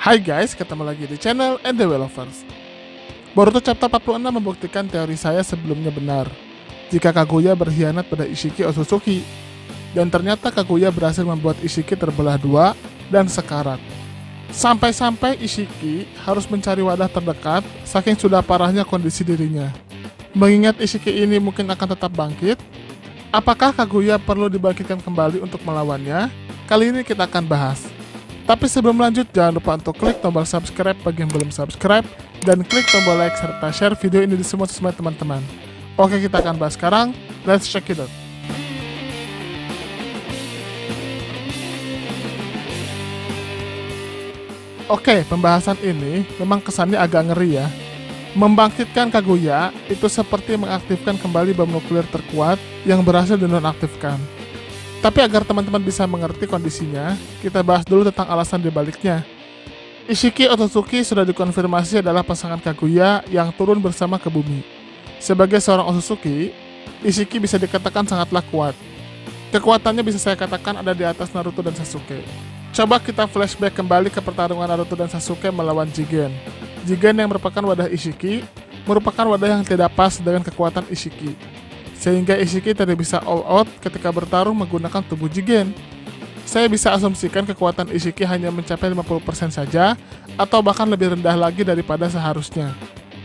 Hai guys, ketemu lagi di channel NDW Lovers. Boruto chapter 46 membuktikan teori saya sebelumnya benar. Jika Kaguya berkhianat pada Ishiki Otsutsuki, dan ternyata Kaguya berhasil membuat Ishiki terbelah dua dan sekarat. Sampai-sampai Ishiki harus mencari wadah terdekat saking sudah parahnya kondisi dirinya. Mengingat Ishiki ini mungkin akan tetap bangkit, apakah Kaguya perlu dibangkitkan kembali untuk melawannya? Kali ini kita akan bahas. Tapi sebelum lanjut, jangan lupa untuk klik tombol subscribe bagi yang belum subscribe, dan klik tombol like serta share video ini di semua sosmed teman-teman. Oke, kita akan bahas sekarang. Let's check it out. Oke, pembahasan ini memang kesannya agak ngeri ya. Membangkitkan Kaguya itu seperti mengaktifkan kembali bom nuklir terkuat yang berhasil dinonaktifkan. Tapi agar teman-teman bisa mengerti kondisinya, kita bahas dulu tentang alasan dibaliknya. Ishiki Otsutsuki sudah dikonfirmasi adalah pasangan Kaguya yang turun bersama ke bumi. Sebagai seorang Otsutsuki, Ishiki bisa dikatakan sangatlah kuat. Kekuatannya bisa saya katakan ada di atas Naruto dan Sasuke. Coba kita flashback kembali ke pertarungan Naruto dan Sasuke melawan Jigen. Jigen yang merupakan wadah Ishiki, merupakan wadah yang tidak pas dengan kekuatan Ishiki. Sehingga Ishiki tidak bisa all out ketika bertarung menggunakan tubuh Jigen. Saya bisa asumsikan kekuatan Ishiki hanya mencapai 50% saja, atau bahkan lebih rendah lagi daripada seharusnya.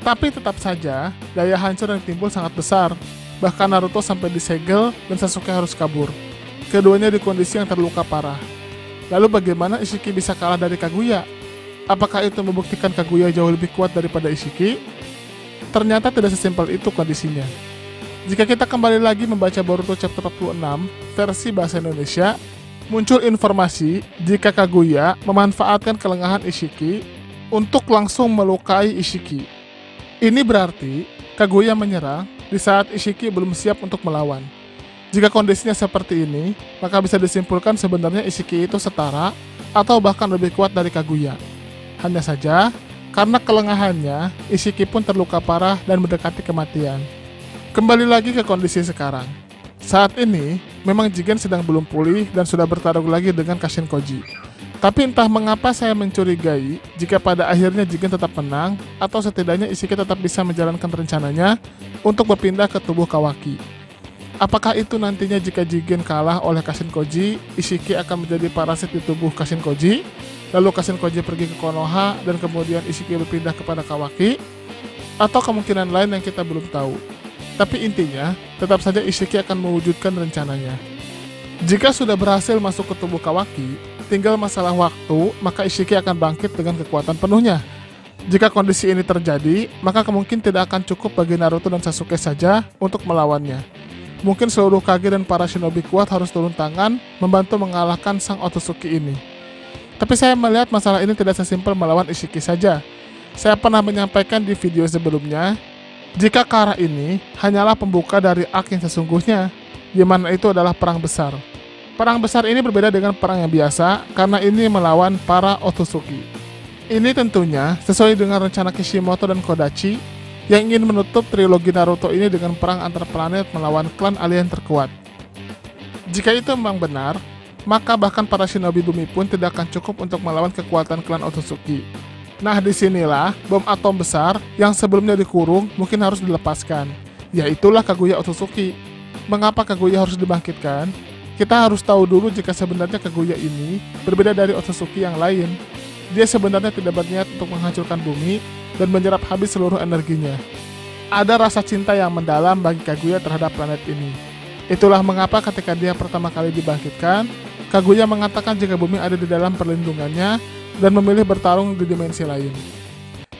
Tapi tetap saja, daya hancur yang timbul sangat besar. Bahkan Naruto sampai disegel dan Sasuke harus kabur. Keduanya di kondisi yang terluka parah. Lalu bagaimana Ishiki bisa kalah dari Kaguya? Apakah itu membuktikan Kaguya jauh lebih kuat daripada Ishiki? Ternyata tidak sesimpel itu kondisinya. Jika kita kembali lagi membaca Boruto chapter 46 versi bahasa Indonesia, muncul informasi jika Kaguya memanfaatkan kelengahan Ishiki untuk langsung melukai Ishiki. Ini berarti Kaguya menyerang di saat Ishiki belum siap untuk melawan. Jika kondisinya seperti ini, maka bisa disimpulkan sebenarnya Ishiki itu setara atau bahkan lebih kuat dari Kaguya. Hanya saja, karena kelengahannya, Ishiki pun terluka parah dan mendekati kematian. Kembali lagi ke kondisi sekarang. Saat ini, memang Jigen sedang belum pulih dan sudah bertarung lagi dengan Kashin Koji. Tapi entah mengapa saya mencurigai jika pada akhirnya Jigen tetap menang, atau setidaknya Ishiki tetap bisa menjalankan rencananya untuk berpindah ke tubuh Kawaki. Apakah itu nantinya jika Jigen kalah oleh Kashin Koji, Ishiki akan menjadi parasit di tubuh Kashin Koji, lalu Kashin Koji pergi ke Konoha dan kemudian Ishiki berpindah kepada Kawaki, atau kemungkinan lain yang kita belum tahu. Tapi intinya, tetap saja Ishiki akan mewujudkan rencananya. Jika sudah berhasil masuk ke tubuh Kawaki, tinggal masalah waktu, maka Ishiki akan bangkit dengan kekuatan penuhnya. Jika kondisi ini terjadi, maka kemungkinan tidak akan cukup bagi Naruto dan Sasuke saja untuk melawannya. Mungkin seluruh Kage dan para shinobi kuat harus turun tangan, membantu mengalahkan sang Otsutsuki ini. Tapi saya melihat masalah ini tidak sesimpel melawan Ishiki saja. Saya pernah menyampaikan di video sebelumnya, jika Kara ini hanyalah pembuka dari arc yang sesungguhnya, di mana itu adalah perang besar. Perang besar ini berbeda dengan perang yang biasa, karena ini melawan para Otsutsuki. Ini tentunya sesuai dengan rencana Kishimoto dan Kodachi, yang ingin menutup trilogi Naruto ini dengan perang antar planet melawan klan alien terkuat. Jika itu memang benar, maka bahkan para shinobi bumi pun tidak akan cukup untuk melawan kekuatan klan Otsutsuki. Nah, disinilah bom atom besar yang sebelumnya dikurung mungkin harus dilepaskan. Yaitulah Kaguya Otsutsuki. Mengapa Kaguya harus dibangkitkan? Kita harus tahu dulu jika sebenarnya Kaguya ini berbeda dari Otsutsuki yang lain. Dia sebenarnya tidak berniat untuk menghancurkan bumi dan menyerap habis seluruh energinya. Ada rasa cinta yang mendalam bagi Kaguya terhadap planet ini. Itulah mengapa ketika dia pertama kali dibangkitkan, Kaguya mengatakan jika bumi ada di dalam perlindungannya dan memilih bertarung di dimensi lain.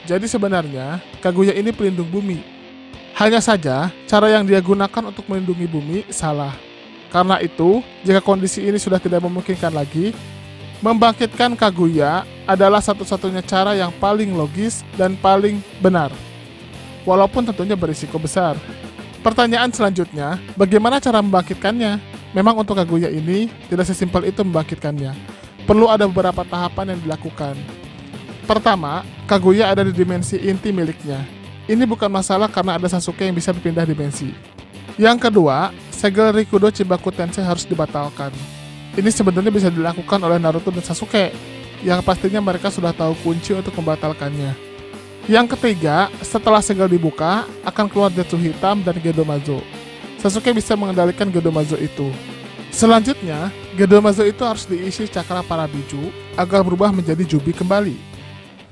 Jadi sebenarnya, Kaguya ini pelindung bumi. Hanya saja, cara yang dia gunakan untuk melindungi bumi salah. Karena itu, jika kondisi ini sudah tidak memungkinkan lagi, membangkitkan Kaguya adalah satu-satunya cara yang paling logis dan paling benar. Walaupun tentunya berisiko besar. Pertanyaan selanjutnya, bagaimana cara membangkitkannya? Memang untuk Kaguya ini, tidak sesimpel itu membangkitkannya. Perlu ada beberapa tahapan yang dilakukan. Pertama, Kaguya ada di dimensi inti miliknya. Ini bukan masalah karena ada Sasuke yang bisa berpindah dimensi. Yang kedua, segel Rikudo Chibaku Tensei harus dibatalkan. Ini sebenarnya bisa dilakukan oleh Naruto dan Sasuke, yang pastinya mereka sudah tahu kunci untuk membatalkannya. Yang ketiga, setelah segel dibuka, akan keluar Zetsu hitam dan Gedomazo. Sasuke bisa mengendalikan Gedomazo itu. Selanjutnya, Gedomazo itu harus diisi cakra para biju agar berubah menjadi Jubi kembali.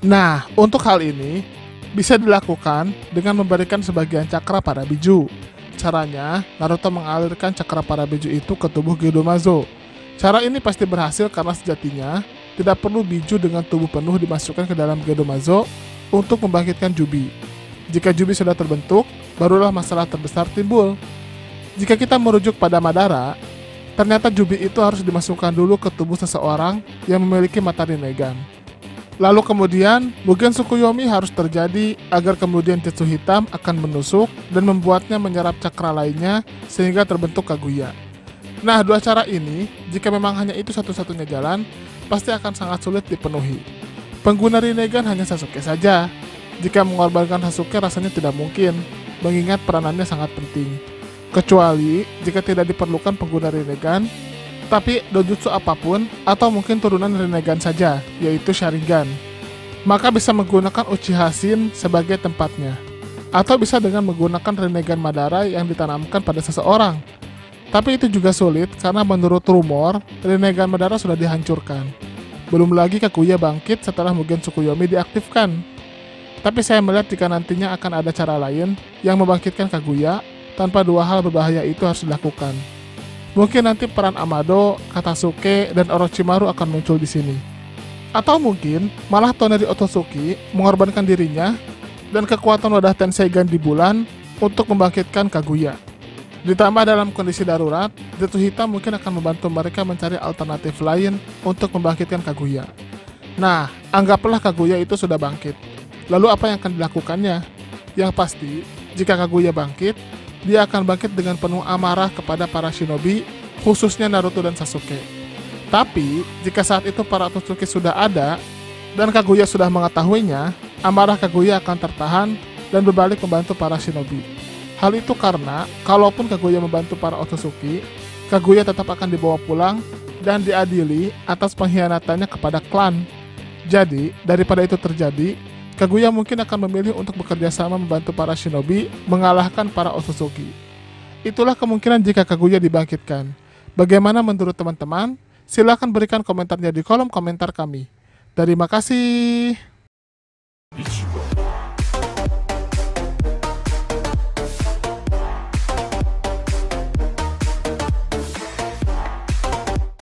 Nah, untuk hal ini, bisa dilakukan dengan memberikan sebagian cakra para biju. Caranya, Naruto mengalirkan cakra para biju itu ke tubuh Gedomazo. Cara ini pasti berhasil karena sejatinya tidak perlu biju dengan tubuh penuh dimasukkan ke dalam Gedomazo untuk membangkitkan Jubi. Jika Jubi sudah terbentuk, barulah masalah terbesar timbul. Jika kita merujuk pada Madara, ternyata Jubi itu harus dimasukkan dulu ke tubuh seseorang yang memiliki mata Rinnegan. Lalu kemudian, Mugen Tsukuyomi harus terjadi agar kemudian Zetsu hitam akan menusuk dan membuatnya menyerap cakra lainnya sehingga terbentuk Kaguya. Nah, dua cara ini, jika memang hanya itu satu-satunya jalan, pasti akan sangat sulit dipenuhi. Pengguna Rinnegan hanya Sasuke saja. Jika mengorbankan Sasuke rasanya tidak mungkin, mengingat peranannya sangat penting. Kecuali jika tidak diperlukan pengguna Rinnegan, tapi dojutsu apapun atau mungkin turunan Rinnegan saja, yaitu Sharingan. Maka bisa menggunakan Uchiha Shin sebagai tempatnya. Atau bisa dengan menggunakan Rinnegan Madara yang ditanamkan pada seseorang. Tapi itu juga sulit karena menurut rumor, Rinnegan Madara sudah dihancurkan. Belum lagi Kaguya bangkit setelah Mugen Tsukuyomi diaktifkan. Tapi saya melihat jika nantinya akan ada cara lain yang membangkitkan Kaguya tanpa dua hal berbahaya itu harus dilakukan. Mungkin nanti peran Amado, Katasuke, dan Orochimaru akan muncul di sini. Atau mungkin malah Toneri Otsutsuki mengorbankan dirinya dan kekuatan wadah Tenseigan di bulan untuk membangkitkan Kaguya. Ditambah dalam kondisi darurat, Zetsu hitam mungkin akan membantu mereka mencari alternatif lain untuk membangkitkan Kaguya. Nah, anggaplah Kaguya itu sudah bangkit. Lalu apa yang akan dilakukannya? Yang pasti, jika Kaguya bangkit, dia akan bangkit dengan penuh amarah kepada para shinobi, khususnya Naruto dan Sasuke. Tapi, jika saat itu para Otsutsuki sudah ada, dan Kaguya sudah mengetahuinya, amarah Kaguya akan tertahan dan berbalik membantu para shinobi. Hal itu karena, kalaupun Kaguya membantu para Otsutsuki, Kaguya tetap akan dibawa pulang dan diadili atas pengkhianatannya kepada klan. Jadi, daripada itu terjadi, Kaguya mungkin akan memilih untuk bekerja sama membantu para shinobi mengalahkan para Otsutsuki. Itulah kemungkinan jika Kaguya dibangkitkan. Bagaimana menurut teman-teman? Silahkan berikan komentarnya di kolom komentar kami. Terima kasih.